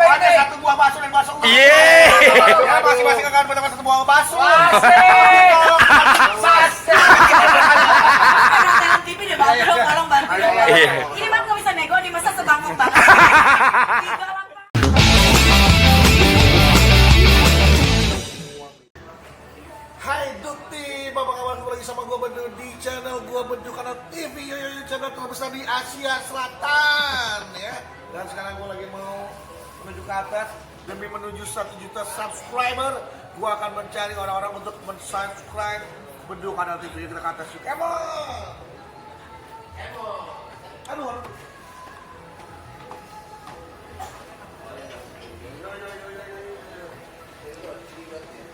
Ada satu buah bakso dan bakso. Ya masing-masing akan mendapat satu buah bakso. Nonton TV deh bang, tolong bantu. Ini mah nggak bisa nego nih, masa sebangkok banget. Hai Dukti, apa kabar? Kembali lagi sama gua Bedu di channel gua Bedu Kanal TV, channel terbesar di Asia Selatan ya. Dan sekarang gua lagi mau menuju ke atas demi menuju 1 juta subscriber. Gua akan mencari orang-orang untuk mensubscribe Bedu Kanal TV. Kita ke atas yuk. Aduh.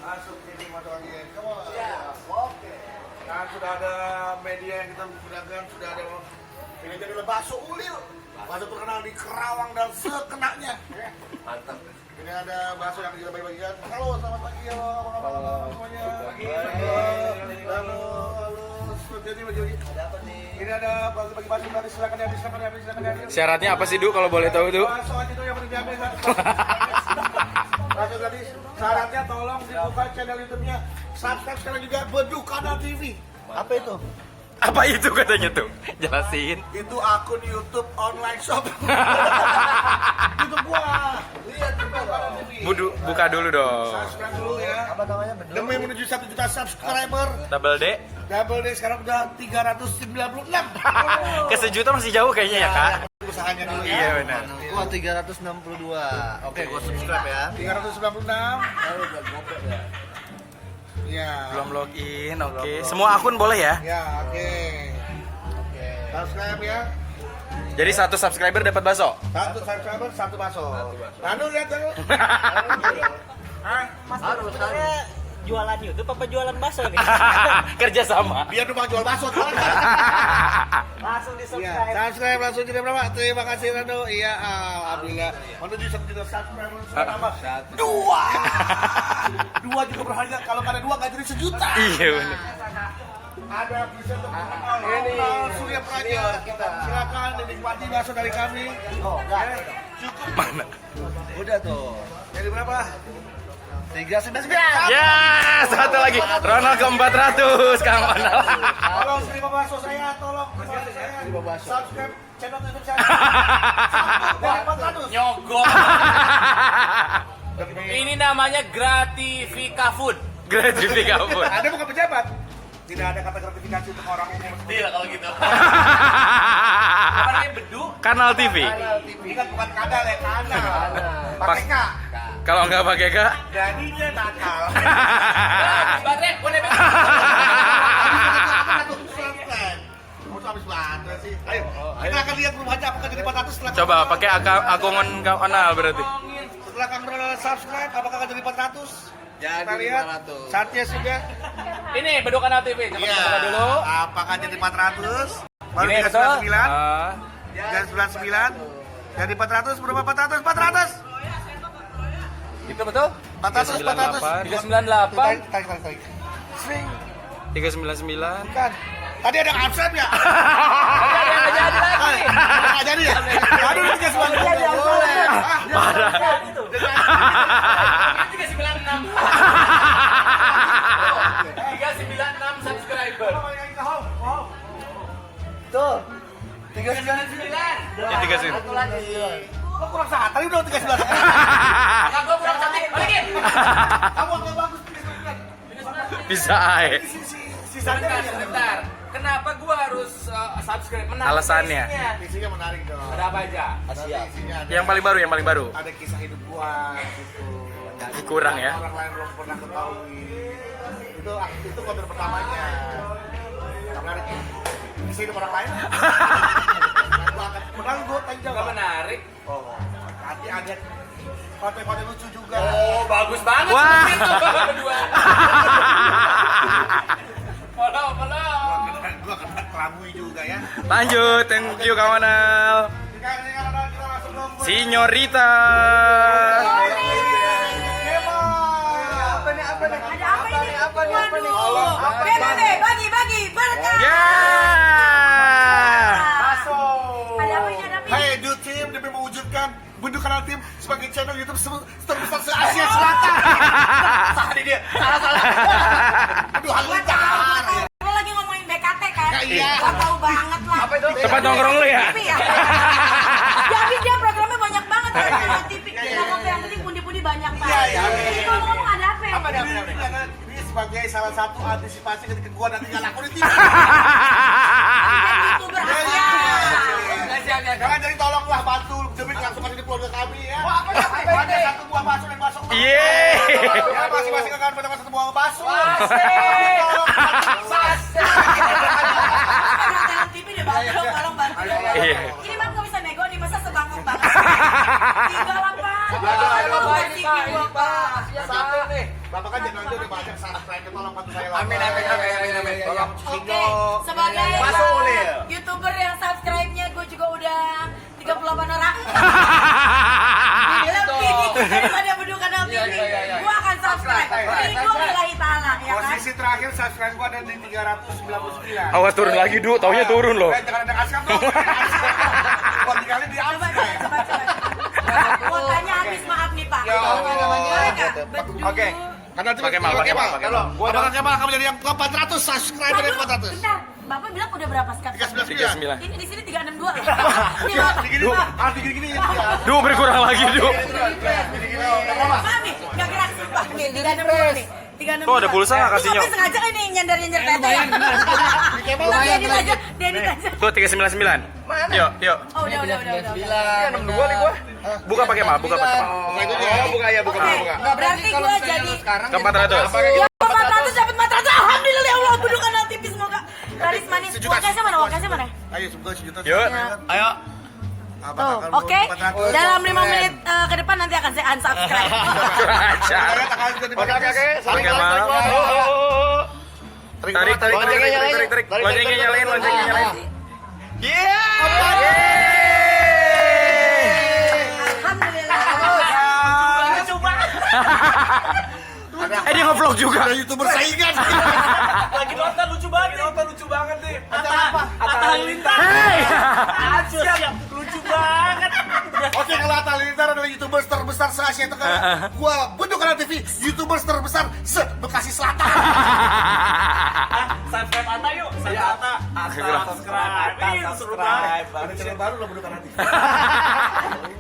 Masuk ini masuk angin. Come on. Oke. Nah, sudah ada media yang kita gunakan, sudah ada ini jadi bakso ulil. Bakso terkenal di Kerawang dan sekenaknya. Mantap. Ini ada bakso yang kita bagi-bagikan. Halo, selamat pagi ya, apa semuanya? Pagi. Halo. Jadi bagi-bagi. Ada apa nih? Ini ada bagi-bagi bakso dari silakan diambil. Syaratnya apa sih, Du, kalau boleh tahu, Du? Bakso aja tuh yang penting diambil. Bakso gadis, syaratnya tolong dibuka channel YouTube-nya, subscribe sekarang juga Bedu Kanal TV. Apa itu? Apa itu katanya tuh? Jelasin. Itu akun YouTube online shop. Itu gua. Lihat juga Kanal TV. Buka dulu dong. Subscribe dulu ya. Apa namanya? Demi menuju 1 juta subscriber. Double D. Double D sekarang udah 396. Ke sejuta masih jauh kayaknya ya, Kak. Usahanya dulu ya. Iya benar. Wah 362. Oke, gua subscribe ya. 396. Ya. Belum login, oke. Semua akun boleh ya? Ya, oke. Subscribe ya. Jadi 1 subscriber dapat bakso. 1 subscriber 1 bakso. Lalu lihat dulu. Mas Baru sebenarnya jualan YouTube apa jualan bakso nih? Kerja sama. Biar numpang jual bakso. Langsung di Iya, subscribe. subscribe langsung jadi berapa? Terima kasih Rando. Iya, alhamdulillah. Menuju 1 juta subscriber sekarang apa? 2 juga berharga. Kalau nggak ada 2 nggak jadi 1 juta. Iya benar. Ada bisa ini Surya Praja. Silakan dinikmati bakso dari kami. Oh, enggak. Cukup. Mana? Udah tuh. Jadi berapa? 399. Ya, satu lagi. Ronald ke 400, Kang Ronald. Tolong terima bakso saya, tolong bantu saya. Subscribe channel YouTube saya. Dari 400. Nyogok. Ini namanya Gratifika Food. Gratifikasi. Ada bukan pejabat. Tidak ada kata gratifikasi untuk orang umum. Deal kalau gitu. Apa namanya Bedu? Kanal TV. Ini kan bukan kadal ya, kanal. Pakai K. Kalau nggak pakai Kak, Jadi dia nakal. Baterai, boleh Mau habis baterai sih. Ayo, kita akan lihat perubahannya apakah jadi 400 setelah coba pakai akun kanal berarti. setelah Kang Ronald subscribe apakah akan jadi 400? Jadi Kita lihat 500. Satya juga. Ini Bedu Kanal TV. Coba kita buka dulu. Apakah jadi 400? Baru Ini betul. 399. 399. Jadi 400 berubah 400. Itu betul? 400. 398. Tarik. Swing. 399. Bukan. Tadi ada absen ya? Nggak jadi lagi. Nggak jadi ya? Aduh, 399. Boleh. Parah. 396. 396 subscriber. Tuh. 399. Ya 39. Satu lagi. Lo kurang sehat, tadi udah 399. Kakak gua kurang cantik. Balikin. Kamu agak bagus 399. Bisa ae. Sisanya Sebentar. Kenapa gua harus subscribe? Menarik Alasannya. isinya. isinya menarik dong. Ada apa aja? Asia. Isinya ada, Yang paling baru. ada kisah hidup gua gitu. Kurang ya. Orang lain belum pernah ketahui. Itu konten pertamanya. Menarik. Kisah hidup orang lain. Gua akan menarik gua tanya Gak jawab. menarik. Oh, nanti ada konten-konten lucu juga. Oh, bagus banget. Wah. Itu berdua. Follow. Gua kena kelabui juga ya. Lanjut, thank you kawanal. Kita langsung nunggu. Sinyorita. Apa nih? Waduh. Bagi berkah. Ya. Ada apa ini? Hai, Do Team demi mewujudkan Bedu Beduk Kanal Tim sebagai channel YouTube terbesar se-Asia Selatan. Salah dia. Salah. Aduh, Halilintar. Lo lagi ngomongin BKT kan? Iya. Gua tahu banget lah. Apa itu? Tempat nongkrong lu ya? TV ya? Ya habis dia programnya banyak banget orang nonton TV. Nggak apa-apa, yang penting pundi-pundi banyak Pak. Iya. Jadi ngomong ada apa ya? Ini sebagai salah satu antisipasi ketika gua nanti nggak laku di TV. YouTuber Asia. Jangan jadi tolonglah bantu demi kelangsungan hidup keluarga kami ya. Ada satu buah bakso dan bakso. Yeay. Ya masing-masing akan mendapat satu buah bakso. Nonton TV deh bantu dong, tolong bantu dong. Iya. Ini mah nggak bisa nego nih, masa sebangkok banget. Tinggal apa? Tolong kasih gua Pak. Satu nih. Bapak kan jangan udah banyak subscribe, tolong bantu saya lah. Amin. Tolong Oke, sebagai Masuk, Ulil. YouTuber yang subscribe-nya gue juga udah 38 orang. Lebih dikit daripada Beduk Kanal TV. Iya. Gue akan subscribe. Ridho lillahi ta'ala, ya kan? Posisi terakhir subscribe gua ada di 399. Awas turun lagi, Du. Taunya turun loh. Jangan ada asap dong. Kalau dikali di Coba. Kuotanya habis, maaf nih Pak. Ya, Boleh nggak? Beduk. Oke. Karena Pakai mal. Apakah Kemal akan menjadi yang ke-400 subscriber yang Aduh, 400? bentar. Bapak bilang udah berapa sekarang? 39. 39. Ini di sini 362. Ini Bapak. Gini, harus gini-gini ya. Du, berkurang lagi, Du. Maaf nih, nggak gerak sumpah. Nih, 362 nih. 362. Tuh, ada pulsa nggak kasih Ini nyok? Bapak sengaja kan nih nyender-nyender tete ya? Tapi edit aja, diedit aja. Tuh 399. Yuk. Oh, udah. 62 nih gua. Buka pakai mal, buka pakai mal. Buka ya, buka. Oke, berarti gua jadi Ke 400. ya 400 dapat 400. Alhamdulillah ya Allah, Beduk Kanal TV semoga laris manis. Uangnya mana? Ayo semoga sejuta. Yuk. Ayo. Tuh, oke. Dalam 5 menit ke depan nanti akan saya unsubscribe. Kurang ajar. Oke. Pakai mal. Tarik. Loncengnya nyalain. Alhamdulillah. Lucu banget. Dia nge-vlog juga. Ada YouTuber saingan. Lagi nonton lucu banget nih. Atta Halilintar. Hei. Siap. Lucu banget. Oke, kalau Atta Halilintar adalah YouTuber terbesar se-Asia Tenggara, gua Beduk Kanal TV, YouTuber terbesar se-Bekasi Selatan. Subscribe Atta yuk. Subscribe. Ih, seru banget. Ada channel baru loh Beduk Kanal TV.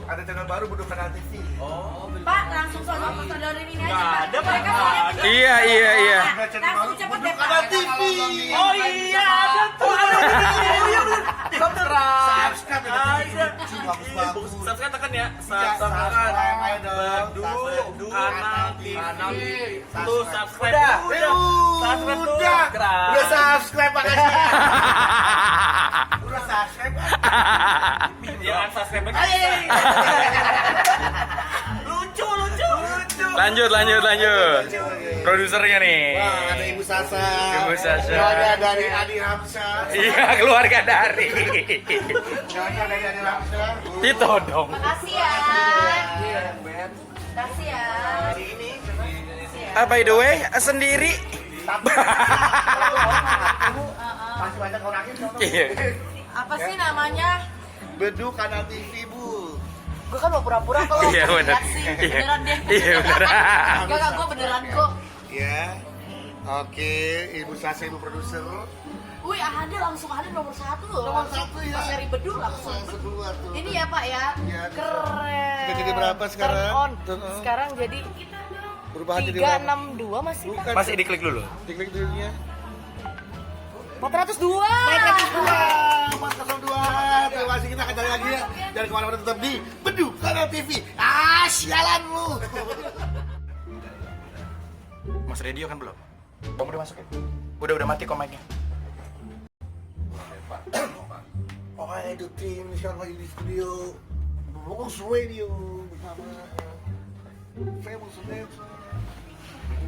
Ada channel baru Beduk Kanal TV. Pak, langsung sodorin ini aja. Nggak Pak. ada, Pak. Mereka soalnya punya- Iya. Langsung cepet deh, Pak. Kanal TV. Oh iya, ada tuh. Subscribe. Subscribe ya. Ada. Bagus. Subscribe tekan ya. Subscribe. Ayo dong. Beduk Kanal TV. Tuh subscribe. Udah. Subscribe tuh. Udah subscribe makasih. Udah subscribe. Jangan subscribe lagi. Lucu. Lanjut. Produsernya nih. Wah, ada Ibu Sasa. Ibu Sasa. Keluarga dari Adi Hamzah. Iya, keluarga dari. Keluarga dari Adi Hamzah. Itu dong. Makasih ya. Makasih ya. By the way, sendiri. Masih banyak orangnya. Iya. Apa sih namanya? Beduk Kanal TV, Bu. Gue kan mau pura-pura kalau Iya, bener. sih. Iya. Beneran deh. Iya, beneran. Enggak, gue beneran kok. Ya. Oke, Ibu Sasa, Ibu produser. Wih, ada langsung ada nomor 1 loh. Nomor 1 ya. Seri Beduk langsung. Kedua tuh. Ini ya Pak ya. Iya. Keren. Sudah jadi berapa sekarang? Turn on. Turn on. Sekarang jadi Perubahan jadi berapa? 362 masih Pak. Bukan. Masih diklik dulu. Diklik dulunya. 402. 402. Terima kasih, kita akan cari lagi ya. Jangan kemana-mana, tetap di Beduk Kanal TV. Sialan lu. Mas Radio kan belum? Bang udah masuk ya? Udah mati kok mic-nya. Oh, itu tim sekarang lagi di studio Bongos Radio bersama famous dancer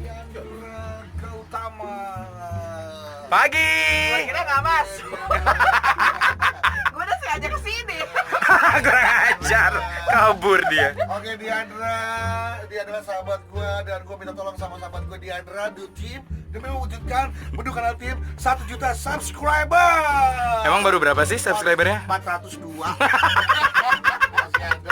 Yandra Gautama. Pagi. Kira nggak mas? Gue udah sengaja kesini. Kurang ajar. Kabur dia. Oke, Diandra, dia adalah sahabat gue dan gue minta tolong sama sahabat gue Diandra do tim demi mewujudkan Beduk Kanal Tim 1 juta subscriber. Emang baru berapa sih subscribernya? 402. Masih ada.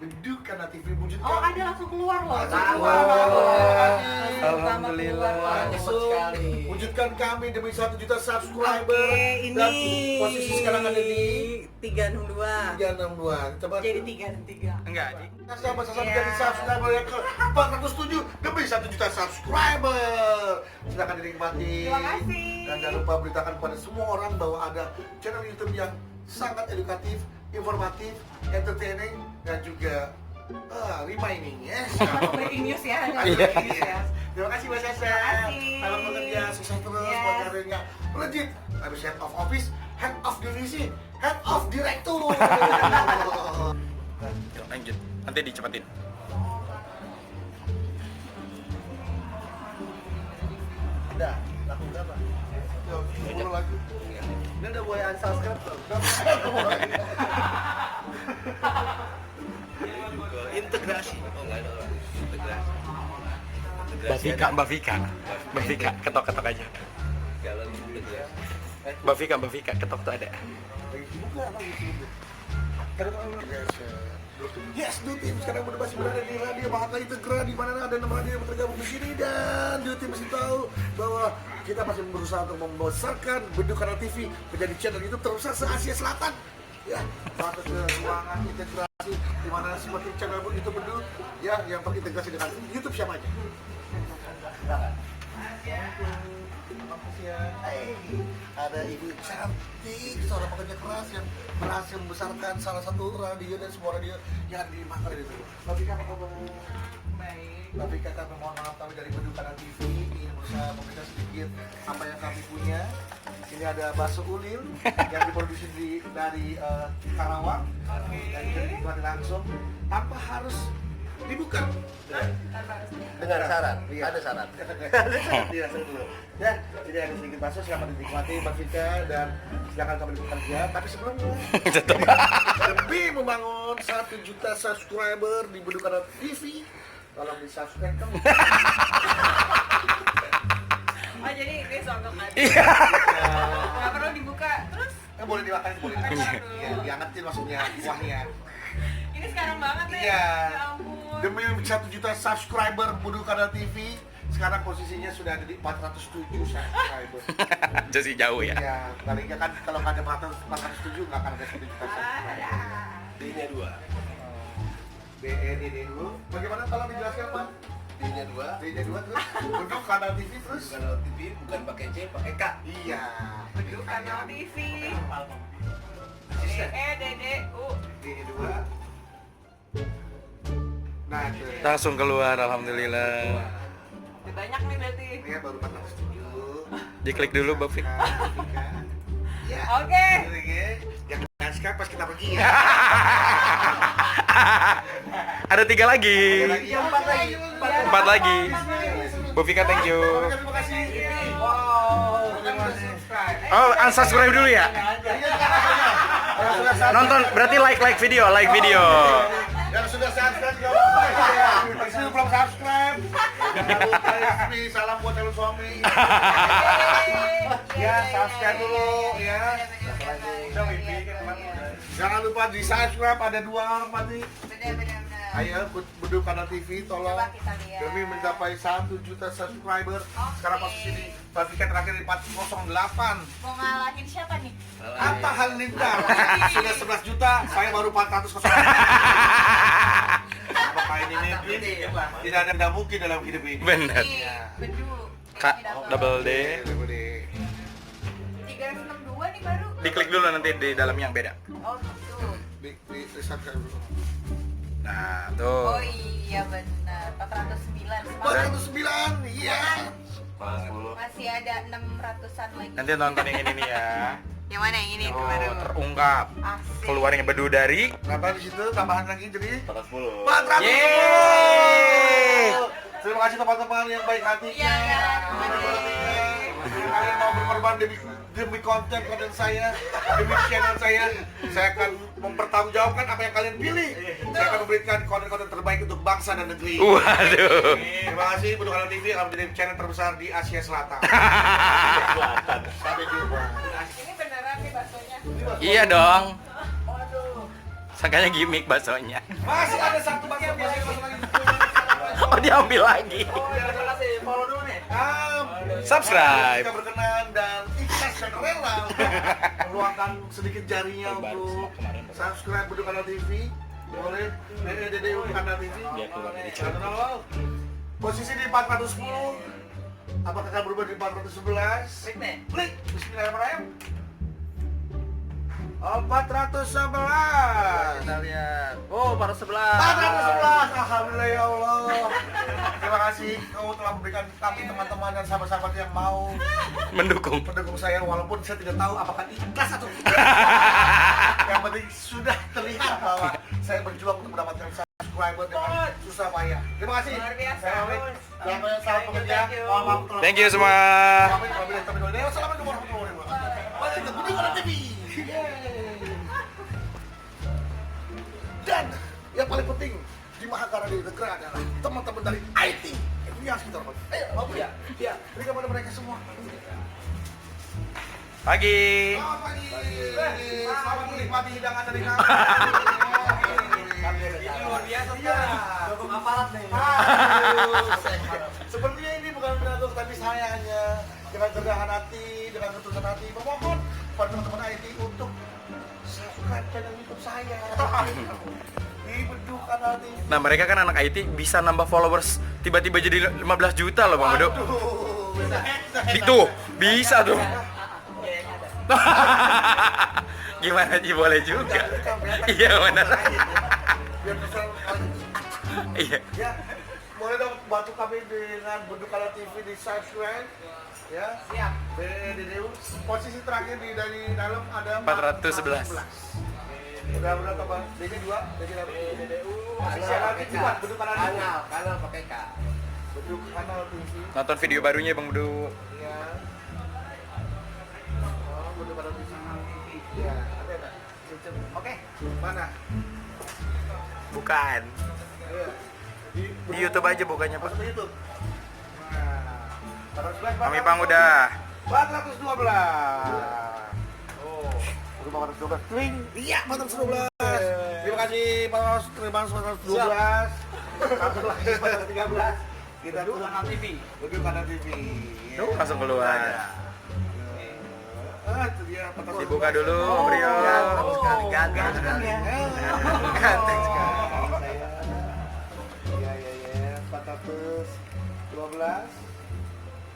Bedukana TV wujudkan. Oh, ada langsung keluar loh. Alhamdulillah. Langsung wujudkan kami demi 1 juta subscriber. Oke, ini Dan posisi sekarang ada di 362. 362. Coba Jadi 3 Enggak, sahabat menjadi subscriber yang ke 407 demi 1 juta subscriber. Silakan dinikmati. Terima kasih. Dan jangan lupa beritakan kepada semua orang bahwa ada channel YouTube yang sangat edukatif, informatif, entertaining, dan juga reminding, yes. Breaking news ya. Iya. Terima kasih Mas Yasa. Terima kasih. Selamat bekerja, sukses terus Yes. buat karirnya. Legit, habis head of office, head of divisi, head of director. Yuk, lanjut. Nanti dicepetin. Udah, laku berapa? 10 lagi. Ini udah boleh unsubscribe belum? Integrasi. Oh enggak ada orang. Integrasi. Mbak Vika, ketok-ketok aja. Kalau integrasi. Mbak Vika, ketok tuh ada. Yes, Dutim sekarang udah masih berada di Radio Mahaka Integra, di mana ada 6 radio yang tergabung di sini, dan Dutim masih tahu bahwa kita masih berusaha untuk membesarkan Bedukana TV menjadi channel YouTube terbesar se-Asia Selatan. Ya, masuk ke ruangan integrasi di mana seperti channel YouTube Beduk ya yang terintegrasi dengan YouTube siapa aja. Ada ibu cantik, seorang pekerja keras yang berhasil membesarkan salah satu radio dan sebuah radio yang ada di Makassar itu. Mbak Vika, apa kabar? Baik. Mbak Vika, kami mohon maaf kami dari Bedukana TV ingin berusaha memberikan sedikit apa yang kami punya. Ini ada bakso ulil yang diproduksi dari Karawang dan bisa dinikmati langsung tanpa harus dibuka. Dengan syarat, ada syarat. Iya, dulu. Ya, jadi ada sedikit bakso, silakan dinikmati Mbak Vika dan silakan kami bekerja. Tapi sebelumnya demi membangun 1 juta subscriber di Bedukana TV, tolong di subscribe kamu. Oh, jadi ini sogok aja. Iya. Nggak perlu dibuka. Terus Boleh dimakan, boleh dimakan. Iya, diangetin maksudnya kuahnya. ini sekarang banget nih. Iya. Ya ampun. Demi 1 juta subscriber Bedukana TV, sekarang posisinya sudah ada di 407 subscriber. Jadi jauh ya. Ya, tadinya kan kalau nggak ada 407 nggak akan ada 1 juta subscriber. D-nya 2. BND dulu. Bagaimana kalau dijelaskan, Pak? D-nya 2. D-nya 2 terus. Bedukana TV terus. Kalau TV bukan pakai C, pakai K. Iya. Bedukana TV. DEDDU. D-nya 2. Nah, itu. Langsung keluar, alhamdulillah. Banyak nih berarti. Ini ya baru 407. Diklik dulu, Mbak Vika. Ya. Oke. Jangan sekarang pas kita pergi ya. Ada 3 lagi. Yang 4 lagi. 4 lagi. Bu Vika, thank you. Terima kasih. Wow. Terima kasih. Oh, unsubscribe dulu ya? Nonton, berarti like video. Yang sudah subscribe juga apa ya? Yang belum subscribe. Jangan lupa ya, salam buat calon suami. Ya, subscribe dulu ya. Jangan lupa di subscribe, ada 2 orang mati. Benar. Ayo, Bedukana TV tolong Coba kita lihat. demi mencapai 1 juta subscriber. Sekarang posisi di Mbak terakhir di 408. Mau ngalahin siapa nih? Apa Halilintar? Sudah 11 juta, saya baru 400. Apakah ini mimpi? Tidak ada yang mungkin dalam hidup ini. Bener. Bedu. Kak, double D. 362 nih baru. Diklik dulu nanti di dalamnya yang beda. Oh gitu. Di subscribe dulu. Nah, Oh tuh. iya benar. 409. 409, iya. Masih ada 600-an lagi. Nanti nonton yang ini nih ya. Yang mana yang ini Oh, baru? terungkap. Asik. Keluarnya bedu dari. Kenapa di situ tambahan lagi jadi 410. 400. Yeay. Terima kasih teman-teman yang baik hati. Iya, terima kasih. Kalian mau berkorban demi konten saya, demi channel saya akan mempertanggungjawabkan apa yang kalian pilih. Saya akan memberikan konten-konten terbaik untuk bangsa dan negeri. Waduh. Terima kasih Bedukana TV akan menjadi channel terbesar di Asia Selatan. Sampai jumpa. Ini beneran nih baksonya. Iya dong. Waduh. Sangkanya gimmick baksonya. Masih ada satu bakso lagi. Oh, diambil lagi. Follow dulu nih. Subscribe. Jika berkenan dan ikhlas dan rela meluangkan sedikit jarinya untuk subscribe Beduk Kanal TV. Boleh DD untuk Kanal TV. Posisi di 410. Apakah akan berubah di 411? Klik nih. Klik. Bismillahirrahmanirrahim. 411. Kita lihat. Oh, 411. 411. Alhamdulillah ya Allah. Terima kasih kau telah memberikan kami teman-teman dan sahabat-sahabat yang mau Mendukung. mendukung saya walaupun saya tidak tahu apakah ikhlas atau tidak. Yang penting sudah terlihat bahwa saya berjuang untuk mendapatkan subscriber dengan susah payah. Terima kasih. Luar biasa, Saya pamit. Bos. Selamat bekerja. Thank you. Mohon maaf telah- Thank you semua. Wassalamualaikum warahmatullahi wabarakatuh. Balik ke Beduk Kanal TV. Dan yang paling penting di Mahakara di negara adalah teman-teman dari IT. Itu yang harus kita hormati. Ayo, maaf ya. Ya, berikan pada mereka semua. Pagi. Selamat pagi. Selamat menikmati hidangan dari kami. Ini luar biasa Iya. Dukung aparat nih. Sepertinya ini bukan untuk tapi saya hanya dengan kerendahan hati, dengan ketulusan hati memohon pada teman-teman IT untuk subscribe channel YouTube saya. Di Beduk Kanal TV. Nah, mereka kan anak IT bisa nambah followers tiba-tiba jadi 15 juta loh, Bang Bedu. Aduh, Itu bisa tuh. Gimana sih, boleh juga. Iya, benar. Biar bisa Iya. ya, boleh dong bantu kami dengan Beduk Kanal TV di subscribe. Ya, Siap. BDDU. Posisi terakhir di dari dalam ada 411. Udah tambah DD 2, DD 2. Posisi yang lagi cepat Beduk Kanal TV. Kanal pakai K. Beduk Kanal TV. Nonton video barunya Bang Bedu. Ya. Oh, Beduk Kanal TV. Ya, ada enggak? Oke. Mana? Bukan. Iya. Di YouTube aja bukannya, Pak. Masuk ke YouTube. Nah, 411, Kami Bang udah. 412. Oh, udah 412. Kling. Iya, 412. Terima kasih 412. Satu lagi 413. Kita Beduk Kanal TV. Beduk Kanal TV. Tuh, langsung keluar. Itu dia 412. Dibuka dulu, Brio. Ganteng sekali, ganteng sekali. Ganteng sekali. Iya, iya, iya. 412.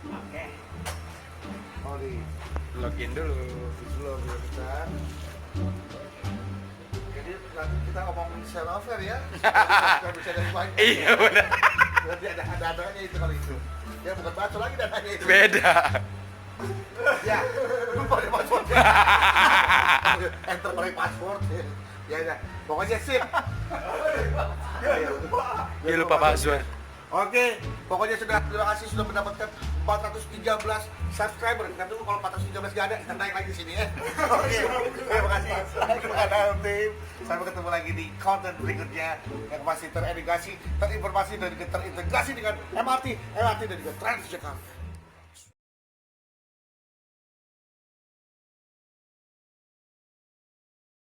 Oke. Mau di Login dulu. belum ya kita. Jadi nanti kita ngomongin share offer ya. Kita bisa dari banyak. Iya, benar. Nanti ada dananya itu kali itu. Ya bukan baca lagi dananya itu. Beda. Ya, lupa deh passwordnya. Enter pakai password. Ya, ya. Pokoknya sip. Ya, ya. Dia lupa password. Oke, pokoknya sudah terima kasih sudah mendapatkan 413 subscriber. Kita tunggu kalau 413 gak ada, kita naik lagi di sini ya. Oke, terima kasih. Kepada tim, sampai ketemu lagi di konten berikutnya yang masih terintegrasi dengan MRT dan juga Transjakarta.